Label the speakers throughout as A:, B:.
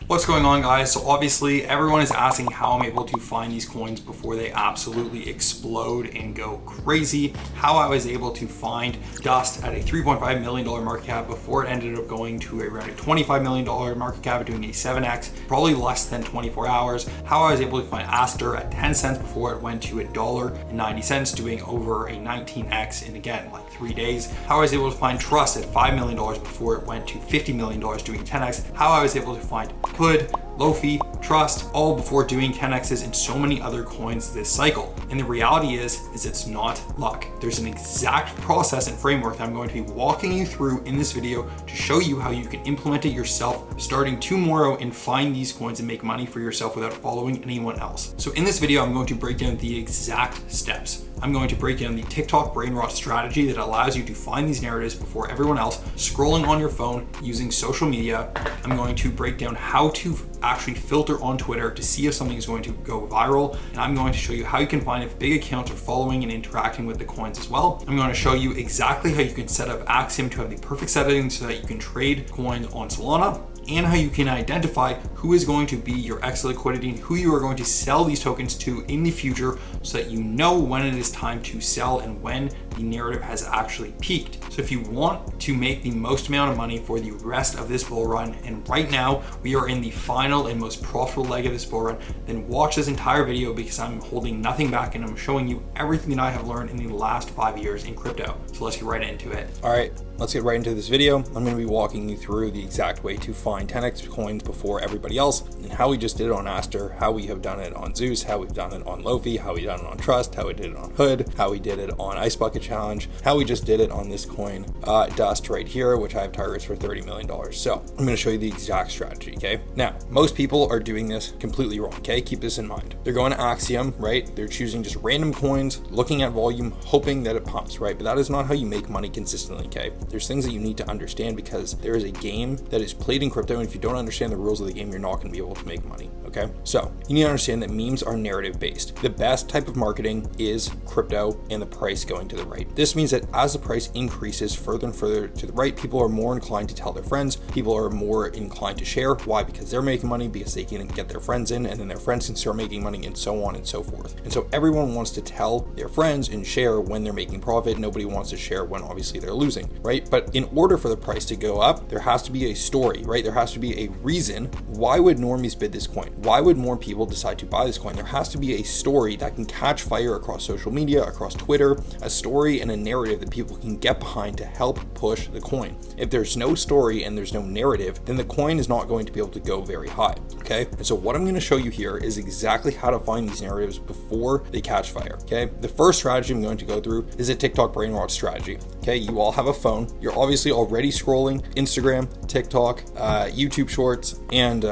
A: What's going on, guys? So obviously everyone is asking how I'm able to find these coins before they absolutely explode and go crazy. How I was able to find dust at a $3.5 million market cap before it ended up going to around a $25 million market cap, doing a 7x, probably less than 24 hours. How I was able to find Aster at 10 cents before it went to $1.90, doing over a 19x in, again, like 3 days. How I was able to find Trust at $5 million before it went to $50 million, doing 10x. How I was able to find Hood, Lofi, Trust, all before doing 10x's and so many other coins this cycle. And the reality is it's not luck. There's an exact process and framework that I'm going to be walking you through in this video to show you how you can implement it yourself starting tomorrow and find these coins and make money for yourself without following anyone else. So in this video, I'm going to break down the exact steps. I'm going to break down the TikTok brain rot strategy that allows you to find these narratives before everyone else, scrolling on your phone using social media. I'm going to break down how to actually filter on Twitter to see if something is going to go viral. And I'm going to show you how you can find if big accounts are following and interacting with the coins as well. I'm going to show you exactly how you can set up Axiom to have the perfect settings so that you can trade coins on Solana, and how you can identify who is going to be your exit liquidity and who you are going to sell these tokens to in the future so that you know when it is time to sell and when the narrative has actually peaked. So if you want to make the most amount of money for the rest of this bull run, and right now we are in the final and most profitable leg of this bull run, then watch this entire video because I'm holding nothing back and I'm showing you everything that I have learned in the last 5 years in crypto. So let's get right into it. All right, let's get right into this video. I'm going to be walking you through the exact way to find 10x coins before everybody else, and how we just did it on Aster, how we have done it on Zeus, how we've done it on Lofi, how we done it on Trust, how we did it on Hood, how we did it on Ice Bucket Challenge, how we just did it on this coin Dust right here, which I have targets for $30 million. So I'm going to show you the exact strategy. Okay, now most people are doing this completely wrong. Okay, keep this in mind. They're going to Axiom, right? They're choosing just random coins, looking at volume, hoping that it pumps, right? But that is not how you make money consistently. Okay, there's things that you need to understand because there is a game that is played in crypto, and if you don't understand the rules of the game, you're not going to be able to make money. Okay, so you need to understand that memes are narrative based. The best type of marketing is crypto and the price going to the right. This means that as the price increases further and further to the right, people are more inclined to tell their friends. People are more inclined to share. Why? Because they're making money, because they can get their friends in, and then their friends can start making money, and so on and so forth. And so everyone wants to tell their friends and share when they're making profit. Nobody wants to share when obviously they're losing, right? But in order for the price to go up, there has to be a story, right? There has to be a reason. Why would normies bid this coin? Why would more people decide to buy this coin? There has to be a story that can catch fire across social media, across Twitter, a story and a narrative that people can get behind to help push the coin. If there's no story and there's no narrative, then the coin is not going to be able to go very high. Okay, and so what I'm going to show you here is exactly how to find these narratives before they catch fire. Okay, the first strategy I'm going to go through is a TikTok brain rot strategy. Okay, you all have a phone. You're obviously already scrolling Instagram, TikTok, YouTube Shorts, and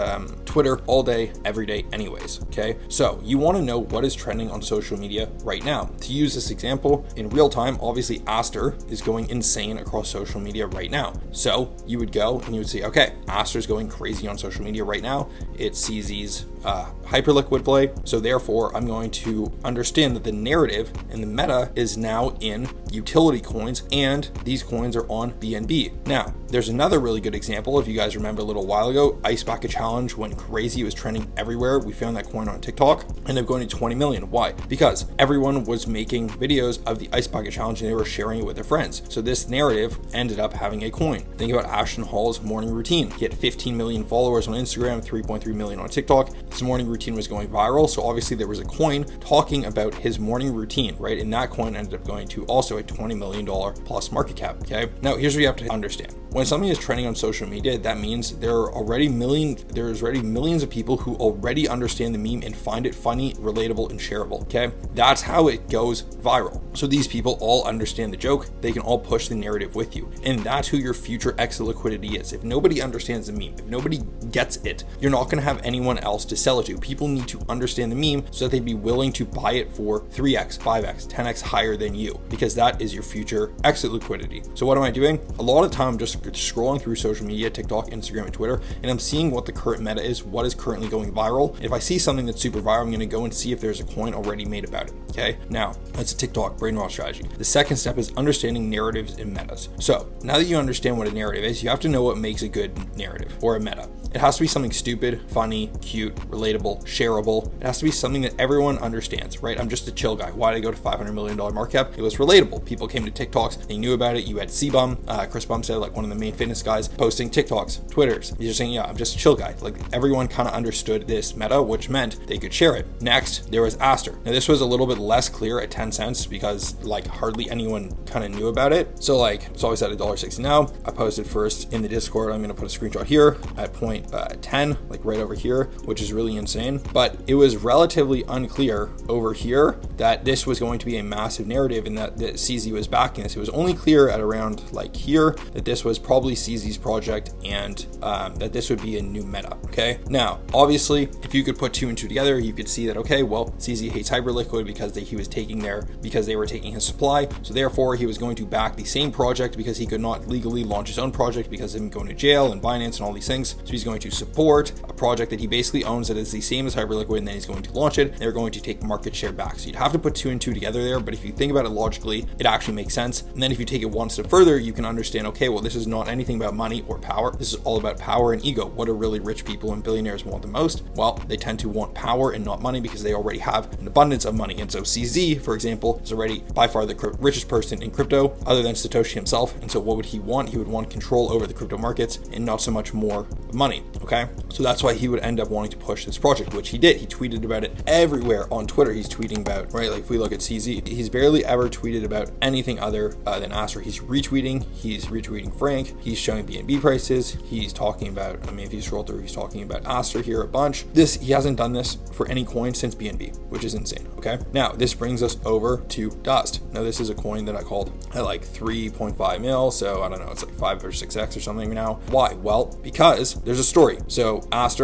A: Twitter all day, every day anyways. Okay, so you want to know what is trending on social media right now. To use this example, in real time, obviously Aster is going insane across social media right now. So you would go and you would say, okay, Aster's going crazy on social media right now. It's CZ's hyperliquid play. So therefore, I'm going to understand that the narrative and the meta is now in utility coins, and these coins are on BNB. Now, there's another really good example. If you guys remember a little while ago, Ice Bucket Challenge went crazy. It was trending everywhere. We found that coin on TikTok, and they're going to 20 million. Why? Because everyone was making videos of the Ice Bucket Challenge and they were sharing it with their friends. So this narrative ended up having a coin. Think about Ashton Hall's morning routine. He had 15 million followers on Instagram, 3.3 million on TikTok. His morning routine was going viral. So obviously there was a coin talking about his morning routine, right? And that coin ended up going to also a $20 million plus market cap. Okay. Now here's what you have to understand. When something is trending on social media, that means there's already millions of people who already understand the meme and find it funny, relatable, and shareable. Okay. That's how it goes viral. So these people all understand the joke. They can all push the narrative with you. And that's who your future exit liquidity is. If nobody understands the meme, if nobody gets it, you're not going to have anyone else to sell it to. People need to understand the meme so that they'd be willing to buy it for 3x, 5x, 10x higher than you, because that is your future exit liquidity. So what am I doing? A lot of the time I'm just scrolling through social media, TikTok, Instagram, and Twitter, and I'm seeing what the current meta is, what is currently going viral. If I see something that's super viral, I'm going to go and see if there's a coin already made about it. Okay, now that's a TikTok brain rot strategy. The second step is understanding narratives and metas. So now that you understand what a narrative is, you have to know what makes a good narrative or a meta. It has to be something stupid, funny, cute, relatable, shareable. It has to be something that everyone understands, right? I'm just a chill guy. Why did I go to $500 million market cap? It was relatable. People came to TikToks, they knew about it. You had C-Bum, Chris Bumstead, like one of the main fitness guys, posting TikToks, Twitters. He's just saying, yeah, I'm just a chill guy. Like everyone kind of understood this meta, which meant they could share it. Next, there was Aster. Now this was a little bit less clear at 10 cents because like hardly anyone kind of knew about it. So like it's always at $1.60 now. I posted first in the Discord. I'm going to put a screenshot here at point 10, like right over here, which is really insane. But it was relatively unclear over here that this was going to be a massive narrative and that CZ was backing this. It was only clear at around like here that this was probably CZ's project and that this would be a new meta. Okay. Now, obviously, if you could put two and two together, you could see that, okay, well, CZ hates Hyperliquid because they were taking his supply. So therefore, he was going to back the same project because he could not legally launch his own project because of him going to jail and Binance and all these things. So he's going to support a project that he basically owns that is the same as Hyperliquid, and then he's going to launch it. They're going to take market share back. So you'd have to put two and two together there, but if you think about it logically, it actually makes sense. And then if you take it one step further, you can understand, okay, well, this is not anything about money or power. This is all about power and ego. What do really rich people and billionaires want the most? Well, they tend to want power and not money because they already have an abundance of money. And so CZ, for example, is already by far the richest person in crypto other than Satoshi himself. And so what would he want? He would want control over the crypto markets and not so much more money. Okay. So that's why he would end up wanting to push this project, which he did. He tweeted about it everywhere on Twitter. He's tweeting about, right? Like if we look at CZ, he's barely ever tweeted about anything other than Aster. He's retweeting Frank. He's showing BNB prices. He's talking about, I mean, if you scroll through, he's talking about Aster here a bunch. He hasn't done this for any coin since BNB, which is insane. Okay. Now this brings us over to Dust. Now this is a coin that I called at like 3.5 mil. So I don't know, it's like 5 or 6x or something now. Why? Well, because there's a story. So Dust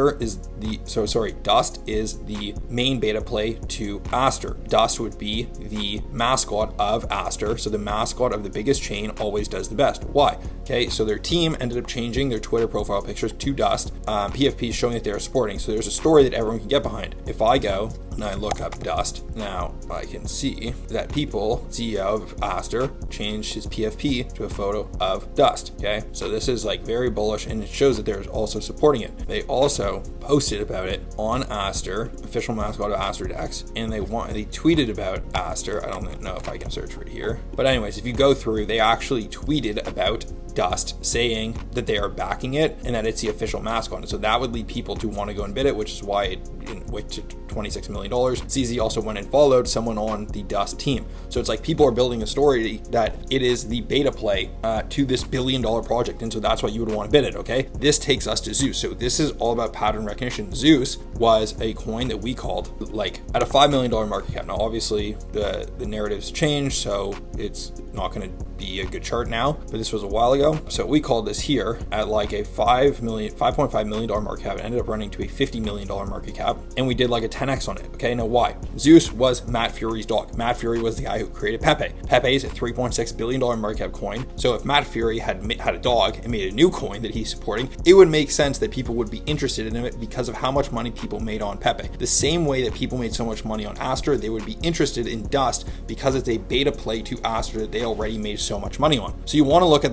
A: is the main beta play to Aster. Dust would be the mascot of Aster. So the mascot of the biggest chain always does the best. Why? Okay, so their team ended up changing their Twitter profile pictures to Dust. PFP is showing that they're supporting. So there's a story that everyone can get behind. If I go and I look up Dust, now I can see that CEO of Aster changed his PFP to a photo of Dust. Okay, so this is like very bullish and it shows that they're also supporting it. They also posted about it on Aster, official mascot of Aster Dex, and they tweeted about Aster. I don't know if I can search right here, but anyways, if you go through, they actually tweeted about Dust saying that they are backing it and that it's the official mascot. And so that would lead people to want to go and bid it, which is why it went to $26 million. CZ also went and followed someone on the Dust team. So it's like people are building a story that it is the beta play to this $1 billion project. And so that's why you would want to bid it. Okay. This takes us to Zeus. So this is all about pattern recognition. Zeus was a coin that we called like at a $5 million market cap. Now, obviously the narratives changed, so it's not going to be a good chart now, but this was a while ago. So we called this here at like a $5.5 million market cap. It ended up running to a $50 million market cap, and we did like a 10x on it. Okay, now why? Zeus was Matt Fury's dog. Matt Fury was the guy who created Pepe. Pepe is a $3.6 billion market cap coin. So if Matt Fury had a dog and made a new coin that he's supporting, it would make sense that people would be interested in it because of how much money people made on Pepe. The same way that people made so much money on Aster, they would be interested in Dust because it's a beta play to Aster that they already made so much money on. So you want to look at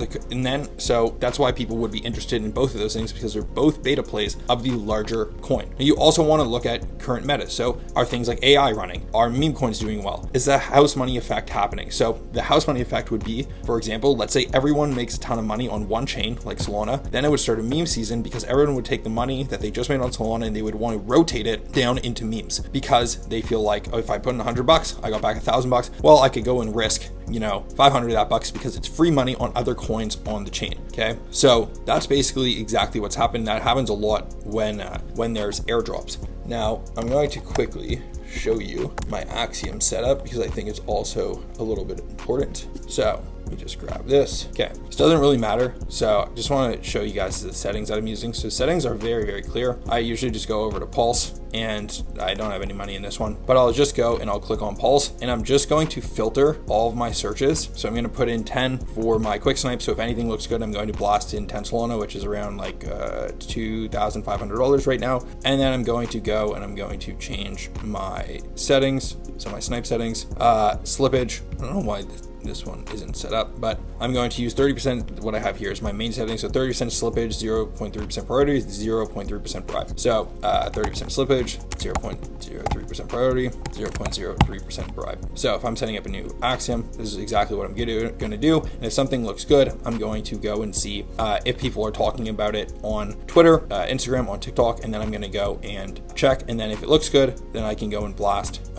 A: so that's why people would be interested in both of those things, because they're both beta plays of the larger coin. Now you also want to look at current meta. So are things like AI running? Are meme coins doing well? Is the house money effect happening? So the house money effect would be, for example, let's say everyone makes a ton of money on one chain like Solana, then it would start a meme season because everyone would take the money that they just made on Solana and they would want to rotate it down into memes because they feel like, oh, if I put in $100, I got back $1,000. Well, I could go and risk 500 of that bucks because it's free money on other coins on the chain. Okay, so that's basically exactly what's happened. That happens a lot when there's airdrops. Now I'm going to quickly show you my Axiom setup because I think it's also a little bit important. So let me just grab this. Okay, this doesn't really matter. So I just want to show you guys the settings that I'm using. So settings are very, very clear. I usually just go over to Pulse and I don't have any money in this one, but I'll just go and I'll click on Pulse, and I'm just going to filter all of my searches. So I'm going to put in 10 for my quick snipe. So if anything looks good, I'm going to blast in 10 Solana, which is around like $2,500 right now. And then I'm going to go and I'm going to change my settings. So my snipe settings, slippage. I don't know why this one isn't set up, but I'm going to use 30%. What I have here is my main setting. So 30% slippage, 0.3% priority, 0.3% bribe. So 30% slippage, 0.03% priority, 0.03% bribe. So if I'm setting up a new axiom, this is exactly what I'm going to do. And if something looks good, I'm going to go and see if people are talking about it on Twitter, Instagram, on TikTok, and then I'm going to go and check. And then if it looks good, then I can go and blast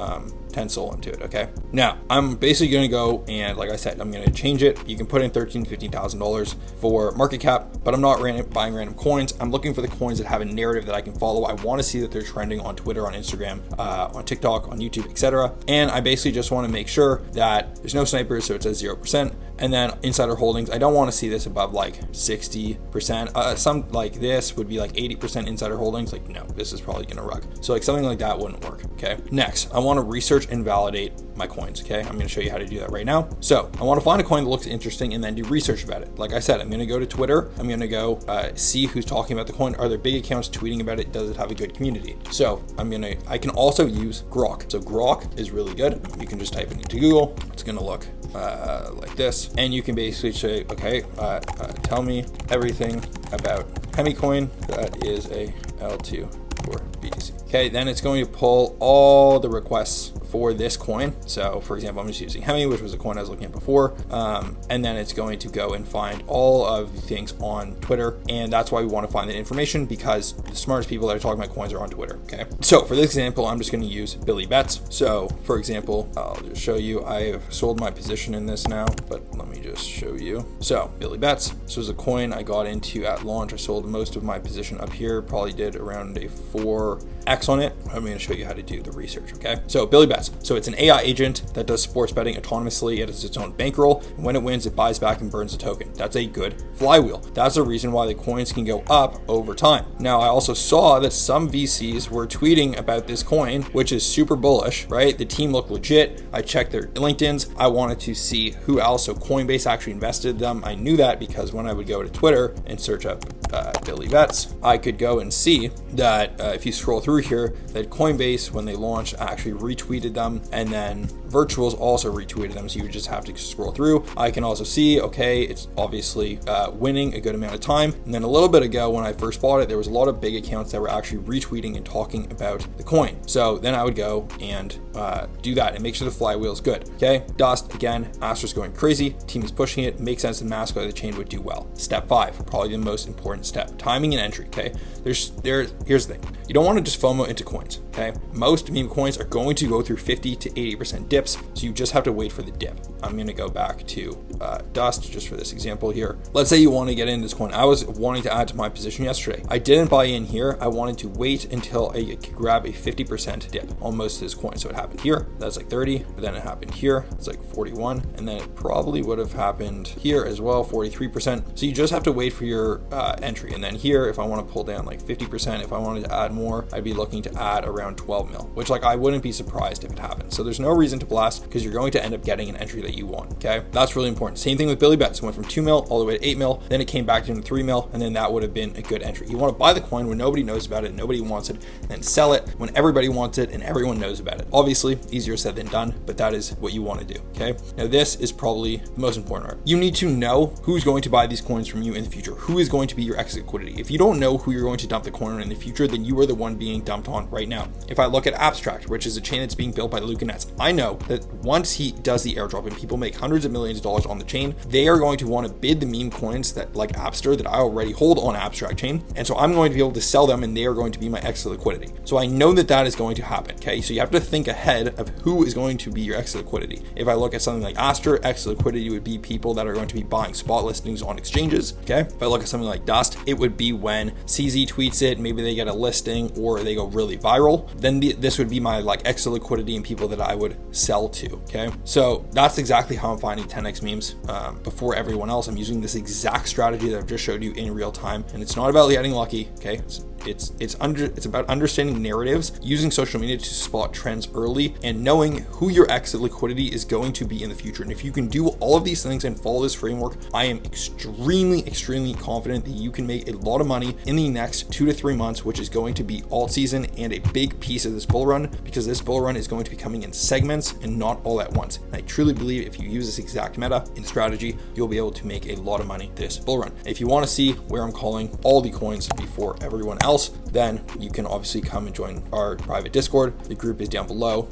A: 10 Sol into it. Okay. Now I'm basically going to go and, like I said, I'm going to change it. You can put in $15,000 for market cap, but I'm not buying random coins. I'm looking for the coins that have a narrative that I can follow. I want to see that they're trending on Twitter, on Instagram, on TikTok, on YouTube, etc. And I basically just want to make sure that there's no snipers, so it says 0%. And then insider holdings, I don't want to see this above like 60%. Some like this would be like 80% insider holdings. Like, no, this is probably gonna rug. So like something like that wouldn't work. Okay. Next, I want to research and validate my coins. Okay. I'm going to show you how to do that right now. So I want to find a coin that looks interesting and then do research about it. Like I said, I'm going to go to Twitter. I'm going to go see who's talking about the coin. Are there big accounts tweeting about it? Does it have a good community? So I can also use Grok. So Grok is really good. You can just type it into Google. It's going to look like this, and you can basically say, okay, tell me everything about Memecoin that is a L2 for BTC. Okay, then it's going to pull all the requests for this coin. So for example, I'm just using Hemi, which was a coin I was looking at before. And then it's going to go and find all of the things on Twitter. And that's why we want to find that information, because the smartest people that are talking about coins are on Twitter. Okay. So for this example, I'm just going to use Billy Bets. So for example, I'll just show you, I have sold my position in this now, but let me just show you. So Billy Bets, this was a coin I got into at launch. I sold most of my position up here, probably did around a 4x on it. I'm going to show you how to do the research. Okay. So Billy Bets. So it's an AI agent that does sports betting autonomously. It has its own bankroll, and when it wins, it buys back and burns the token. That's a good flywheel. That's the reason why the coins can go up over time. Now, I also saw that some VCs were tweeting about this coin, which is super bullish, right? The team looked legit. I checked their LinkedIn's. I wanted to see who else. So Coinbase actually invested them. I knew that because when I would go to Twitter and search up Billy Bets, I could go and see that if you scroll through here, that Coinbase, when they launched, actually retweeted them, and then Virtuals also retweeted them. So you would just have to scroll through. I can also see, okay, it's obviously winning a good amount of time. And then a little bit ago, when I first bought it, there was a lot of big accounts that were actually retweeting and talking about the coin. So then I would go and do that and make sure the flywheel is good. Okay, Dust again, Astra's going crazy. Team is pushing it. Makes sense. The mascot of the chain would do well. Step 5, probably the most important step: timing and entry. Okay, here's the thing: you don't want to just FOMO into coins. Okay, most meme coins are going to go through 50 to 80% dips, so you just have to wait for the dip. I'm going to go back to Dust just for this example here. Let's say you want to get in this coin. I was wanting to add to my position yesterday. I didn't buy in here. I wanted to wait until I could grab a 50% dip on most of this coin. So it happened here. That's like 30, but then it happened here. It's like 41, and then it probably would have happened here as well, 43%. So you just have to wait for your entry. And then here, if I want to pull down like 50%, if I wanted to add more, I'd be looking to add around 12 mil, which like I wouldn't be surprised if it happens. So there's no reason to blast, because you're going to end up getting an entry that you want. Okay, that's really important. Same thing with Billy Bets. It went from 2 mil all the way to 8 mil, then it came back to 3 mil, and then that would have been a good entry. You want to buy the coin when nobody knows about it, nobody wants it, and then sell it when everybody wants it and everyone knows about it. Obviously, easier said than done, but that is what you want to do. Okay, now this is probably the most important part. You need to know who's going to buy these coins from you in the future. Who is going to be your exit liquidity? If you don't know who you're going to dump the coin on in the future, then you are the one being dumped on right now. If I look at Abstract, which is a chain that's being built by Luca Nets, I know that once he does the airdrop and people make hundreds of millions of dollars on the chain, they are going to want to bid the meme coins that like Appster that I already hold on Abstract chain. And so I'm going to be able to sell them, and they are going to be my exit liquidity. So I know that that is going to happen. Okay, so you have to think ahead of who is going to be your exit liquidity. If I look at something like Aster, exit liquidity would be people that are going to be buying spot listings on exchanges. Okay, if I look at something like Dust, it would be when CZ tweets it, maybe they get a listing or they go really viral. then this would be my like extra liquidity and people that I would sell to. Okay, so that's exactly how I'm finding 10x memes before everyone else. I'm using this exact strategy that I've just showed you in real time, and it's not about getting lucky. Okay, it's about understanding narratives, using social media to spot trends early, and knowing who your exit liquidity is going to be in the future. And if you can do all of these things and follow this framework, I am extremely confident that you can make a lot of money in the next 2 to 3 months, which is going to be alt season and a big piece of this bull run, because this bull run is going to be coming in segments and not all at once. And I truly believe if you use this exact meta and strategy, you'll be able to make a lot of money this bull run. If you want to see where I'm calling all the coins before everyone else, then you can obviously come and join our private Discord. The group is down below.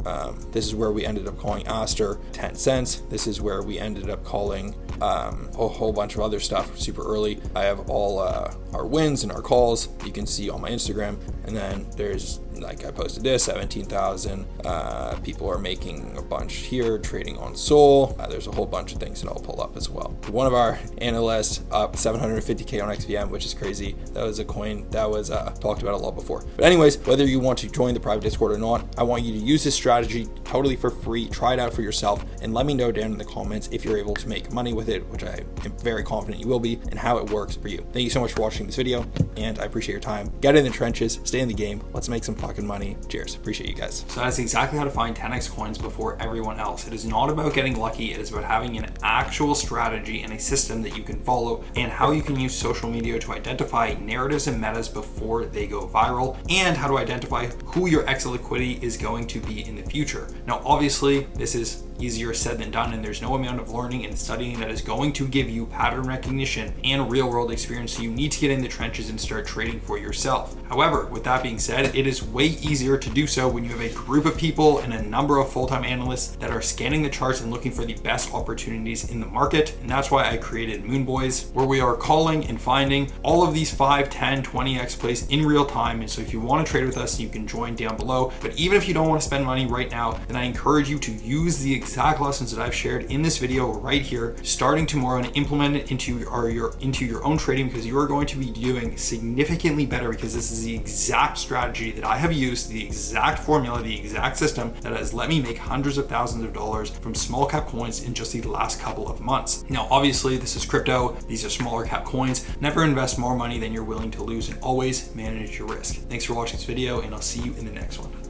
A: This is where we ended up calling Aster 10 cents. This is where we ended up calling a whole bunch of other stuff super early. I have all our wins and our calls you can see on my Instagram. And then there's, like I posted this, 17,000 people are making a bunch here, trading on Sol. There's a whole bunch of things that I'll pull up as well. One of our analysts up 750K on XVM, which is crazy. That was a coin that was talked about a lot before. But anyways, whether you want to join the private Discord or not, I want you to use this strategy totally for free. Try it out for yourself and let me know down in the comments if you're able to make money with it, which I am very confident you will be, and how it works for you. Thank you so much for watching this video, and I appreciate your time. Get in the trenches, stay in the game. Let's make some fucking money. Cheers. Appreciate you guys. So that's exactly how to find 10x coins before everyone else. It is not about getting lucky. It is about having an actual strategy and a system that you can follow, and how you can use social media to identify narratives and metas before they go viral, and how to identify who your exit liquidity is going to be in the future. Now, obviously, this is easier said than done, and there's no amount of learning and studying that is going to give you pattern recognition and real world experience. So you need to get in the trenches and start trading for yourself. However, with that being said, it is way easier to do so when you have a group of people and a number of full-time analysts that are scanning the charts and looking for the best opportunities in the market. And that's why I created Moon Boys, where we are calling and finding all of these 5, 10, 20x plays in real time. And so if you want to trade with us, you can join down below. But even if you don't want to spend money right now, then I encourage you to use the exact lessons that I've shared in this video right here, starting tomorrow, and implement it into your own trading, because you are going to be doing significantly better, because this is the exact strategy that I have used, the exact formula, the exact system that has let me make hundreds of thousands of dollars from small cap coins in just the last couple of months. Now, obviously, this is crypto. These are smaller cap coins. Never invest more money than you're willing to lose, and always manage your risk. Thanks for watching this video, and I'll see you in the next one.